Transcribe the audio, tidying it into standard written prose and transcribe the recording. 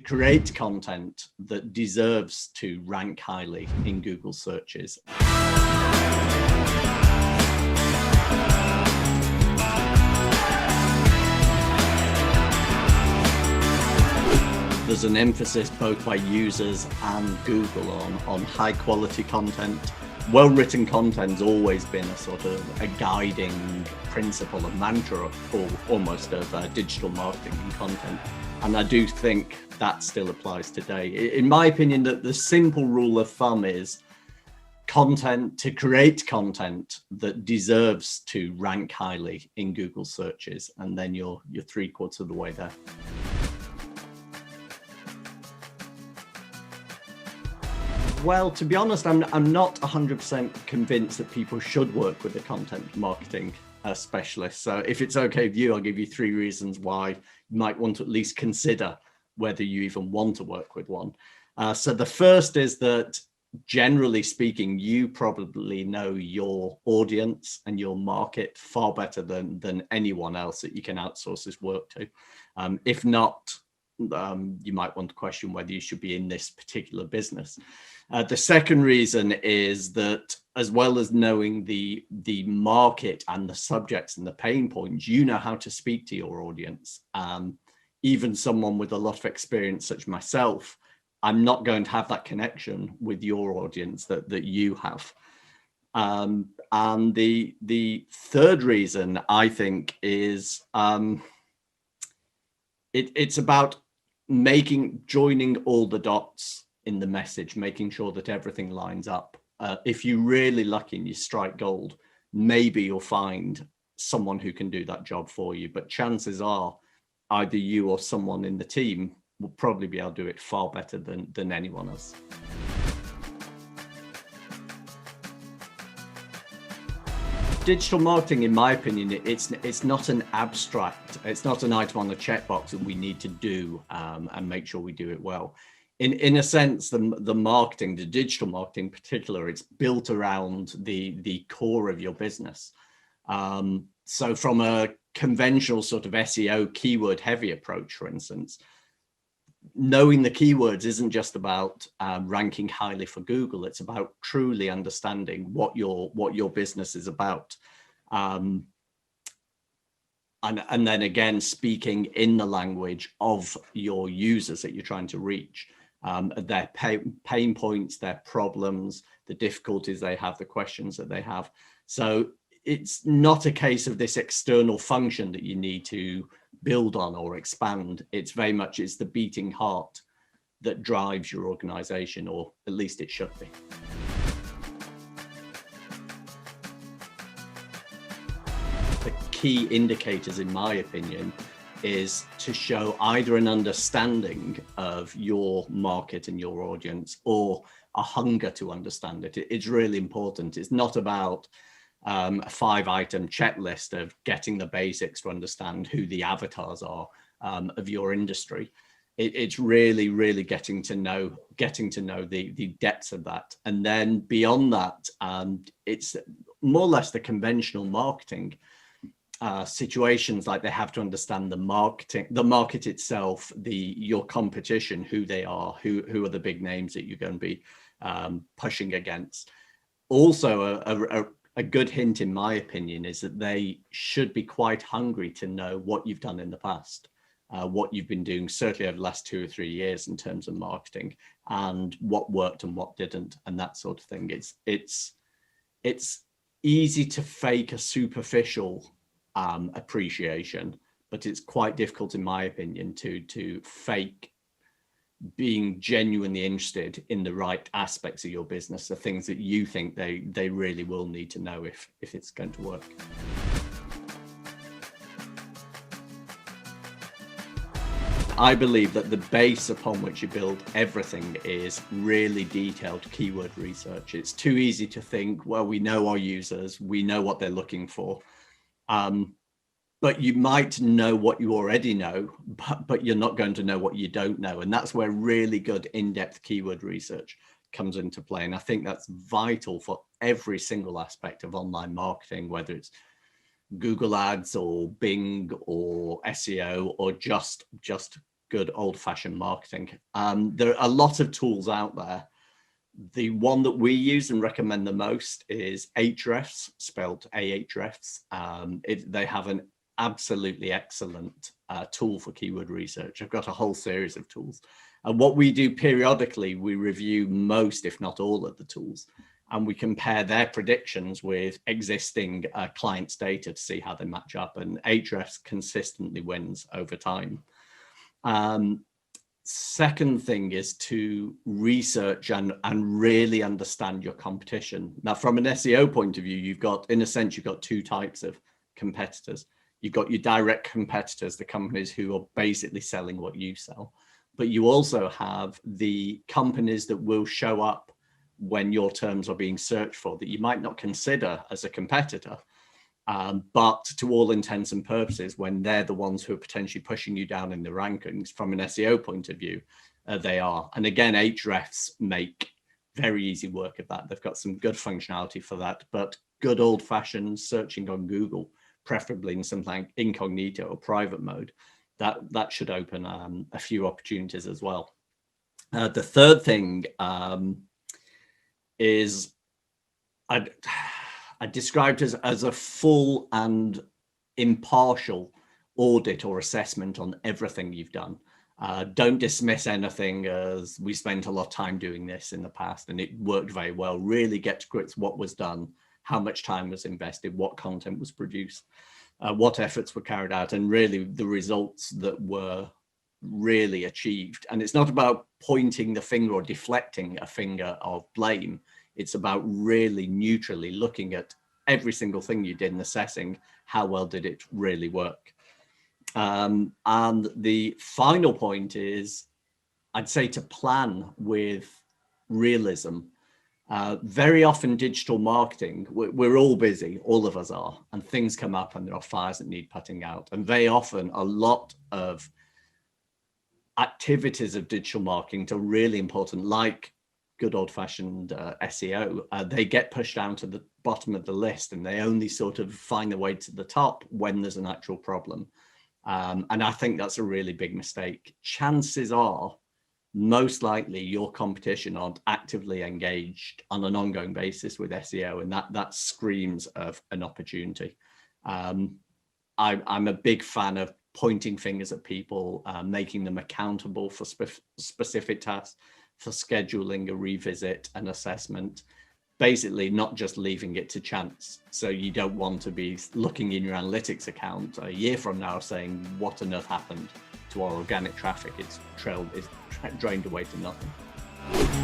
Create content that deserves to rank highly in Google searches. There's an emphasis both by users and Google on high quality content. Well-written content's always been a sort of a guiding principle, a mantra almost of digital marketing and content. And I do think that still applies today. In my opinion, that the simple rule of thumb is to create content that deserves to rank highly in Google searches, and then you're 3/4 of the way there. Well, to be honest, I'm not 100% convinced that people should work with a content marketing specialist. So if it's okay with you, I'll give you 3 reasons why you might want to at least consider whether you even want to work with one. So the first is that, generally speaking, you probably know your audience and your market far better than anyone else that you can outsource this work to. If not, you might want to question whether you should be in this particular business. The second reason is that, as well as knowing the market and the subjects and the pain points, you know how to speak to your audience. Even someone with a lot of experience, such as myself, I'm not going to have that connection with your audience that you have. And the third reason, I think, is it's about joining all the dots in the message, making sure that everything lines up. If you're really lucky and you strike gold, maybe you'll find someone who can do that job for you. But chances are either you or someone in the team will probably be able to do it far better than anyone else. Digital marketing, in my opinion, it's not an abstract, it's not an item on the checkbox that we need to do and make sure we do it well. In a sense, the marketing, the digital marketing in particular, it's built around the core of your business. So from a conventional sort of SEO keyword heavy approach, for instance, knowing the keywords isn't just about ranking highly for Google. It's about truly understanding what your business is about. And then again, speaking in the language of your users that you're trying to reach. Their pain points, their problems, the difficulties they have, the questions that they have. So it's not a case of this external function that you need to build on or expand. It's very much, it's the beating heart that drives your organization, or at least it should be. The key indicators, in my opinion, is to show either an understanding of your market and your audience, or a hunger to understand it. It's really important. It's not about a 5-item checklist of getting the basics to understand who the avatars are of your industry. It's really getting to know the depths of that. And then beyond that, it's more or less the conventional marketing situations, like they have to understand the market itself, your competition, who they are, who are the big names that you're going to be pushing against. Also, a good hint, in my opinion, is that they should be quite hungry to know what you've done in the past, what you've been doing, certainly over the last 2 or 3 years in terms of marketing, and what worked and what didn't, and that sort of thing. It's easy to fake a superficial appreciation, but it's quite difficult, in my opinion, to fake being genuinely interested in the right aspects of your business, the things that you think they really will need to know if it's going to work. I believe that the base upon which you build everything is really detailed keyword research. It's too easy to think, well, we know our users, we know what they're looking for. But you might know what you already know, but you're not going to know what you don't know. And that's where really good in-depth keyword research comes into play. And I think that's vital for every single aspect of online marketing, whether it's Google Ads or Bing or SEO or just good old-fashioned marketing. There are a lot of tools out there. The one that we use and recommend the most is Ahrefs, spelled Ahrefs. They have an absolutely excellent tool for keyword research. I've got a whole series of tools. And what we do periodically, we review most, if not all, of the tools, and we compare their predictions with existing clients' data to see how they match up. And Ahrefs consistently wins over time. Second thing is to research and really understand your competition. Now, from an SEO point of view, you've got, in a sense, you've got two types of competitors. You've got your direct competitors, the companies who are basically selling what you sell. But you also have the companies that will show up when your terms are being searched for that you might not consider as a competitor. But to all intents and purposes, when they're the ones who are potentially pushing you down in the rankings from an SEO point of view, they are. And again, Ahrefs make very easy work of that. They've got some good functionality for that, but good old fashioned searching on Google, preferably in something like incognito or private mode, that should open a few opportunities as well. The third thing is I described as a full and impartial audit or assessment on everything you've done. Don't dismiss anything as we spent a lot of time doing this in the past and it worked very well. Really get to grips what was done, how much time was invested, what content was produced, what efforts were carried out, and really the results that were really achieved. And it's not about pointing the finger or deflecting a finger of blame. It's about really neutrally looking at every single thing you did and assessing how well did it really work. And the final point is, I'd say to plan with realism. Very often digital marketing, we're all busy, all of us are, and things come up and there are fires that need putting out. And very often a lot of activities of digital marketing are really important, like good old-fashioned SEO. They get pushed down to the bottom of the list and they only sort of find their way to the top when there's an actual problem. And I think that's a really big mistake. Chances are, most likely your competition aren't actively engaged on an ongoing basis with SEO, and that screams of an opportunity. I'm a big fan of pointing fingers at people, making them accountable for specific tasks, for scheduling a revisit, an assessment, basically not just leaving it to chance. So you don't want to be looking in your analytics account a year from now saying, what on earth happened to our organic traffic? It's drained away to nothing.